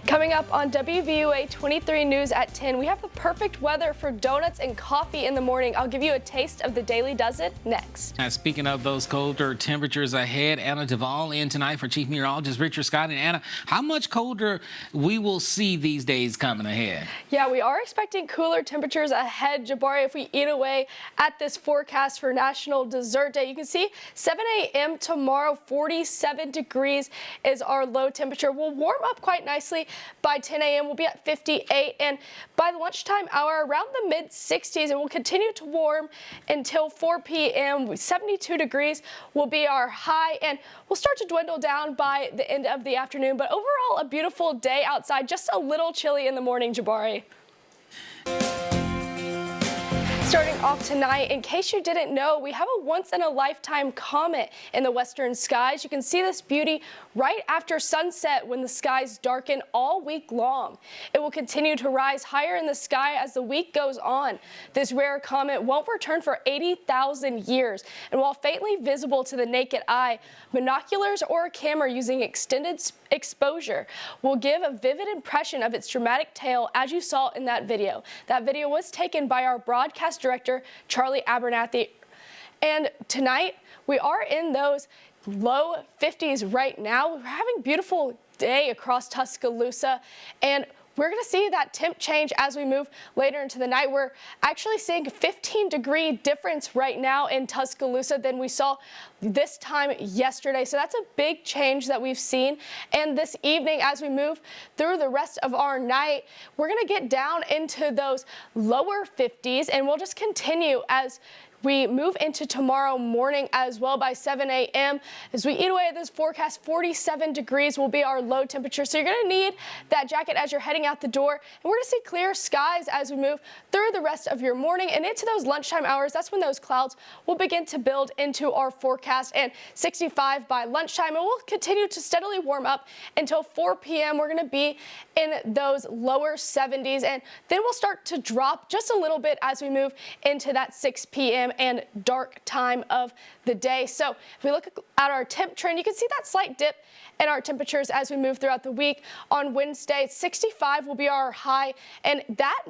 Coming up on WVUA 23 News at 10, we have the perfect weather for donuts and coffee in the morning. I'll give you a taste of the Daily Does It next. Now, speaking of those colder temperatures ahead, Anna DuVall in tonight for Chief Meteorologist Richard Scott. And Anna, how much colder we will see these days coming ahead? Yeah, we are expecting cooler temperatures ahead, Jabari, if we eat away at this forecast for National Dessert Day. You can see 7 a.m. tomorrow, 47 degrees is our low temperature. We'll warm up quite nicely. By 10 a.m. we'll be at 58, and by the lunchtime hour around the mid-60s. It will continue to warm until 4 p.m. 72 degrees will be our high, and we'll start to dwindle down by the end of the afternoon. But overall, a beautiful day outside, just a little chilly in the morning, Jabari. Starting off tonight, in case you didn't know, we have a once-in-a-lifetime comet in the western skies. You can see this beauty right after sunset when the skies darken all week long. It will continue to rise higher in the sky as the week goes on. This rare comet won't return for 80,000 years, and while faintly visible to the naked eye, binoculars or a camera using extended exposure will give a vivid impression of its dramatic tail, as you saw in that video. That video was taken by our broadcast director, Charlie Abernathy. And tonight, we are in those low 50s right now. We're having a beautiful day across Tuscaloosa, and we're going to see that temp change as we move later into the night. We're actually seeing a 15-degree difference right now in Tuscaloosa than we saw this time yesterday. So that's a big change that we've seen. And this evening, as we move through the rest of our night, we're going to get down into those lower 50s, and we'll just continue as we move into tomorrow morning as well by 7 a.m. As we eat away at this forecast, 47 degrees will be our low temperature. So you're going to need that jacket as you're heading out the door. And we're going to see clear skies as we move through the rest of your morning and into those lunchtime hours. That's when those clouds will begin to build into our forecast, and 65 by lunchtime. And we'll continue to steadily warm up until 4 p.m. We're going to be in those lower 70s, and then we'll start to drop just a little bit as we move into that 6 p.m. and dark time of the day. So if we look at our temp trend, you can see that slight dip in our temperatures as we move throughout the week. On Wednesday, 65 will be our high, and that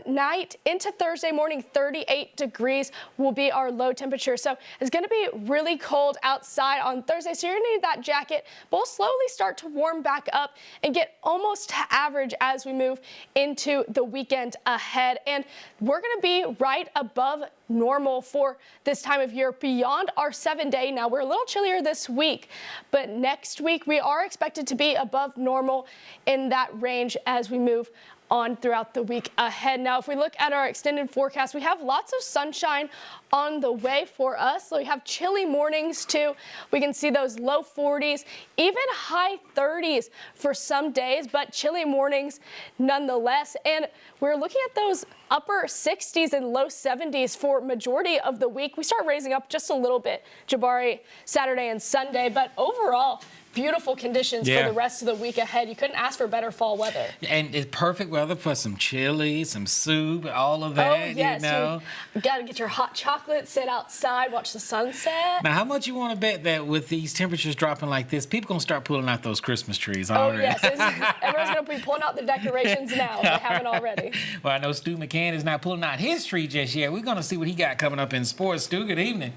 night into Thursday morning, 38 degrees will be our low temperature. So it's going to be really cold outside on Thursday, so you're going to need that jacket, but we'll slowly start to warm back up and get almost to average as we move into the weekend ahead. And we're going to be right above normal for this time of year beyond our 7-day. Now, we're a little chillier this week, but next week we are expected to be above normal in that range as we move on throughout the week ahead. Now, if we look at our extended forecast, we have lots of sunshine on the way for us. So we have chilly mornings too. We can see those low 40s, even high 30s for some days, but chilly mornings nonetheless. And we're looking at those upper 60s and low 70s for majority of the week. We start raising up just a little bit, Jabari, Saturday and Sunday, but overall, beautiful conditions for the rest of the week ahead. You couldn't ask for better fall weather. And it's perfect weather for some chili, some soup, all of that, oh, yes. you know. You got to get your hot chocolate, sit outside, watch the sunset. Now, how much you want to bet that with these temperatures dropping like this, people going to start pulling out those Christmas trees already? Oh, yes. Everyone's going to be pulling out the decorations now if they haven't already. Well, I know Stu McCann is not pulling out his tree just yet. We're going to see what he got coming up in sports. Stu, good evening.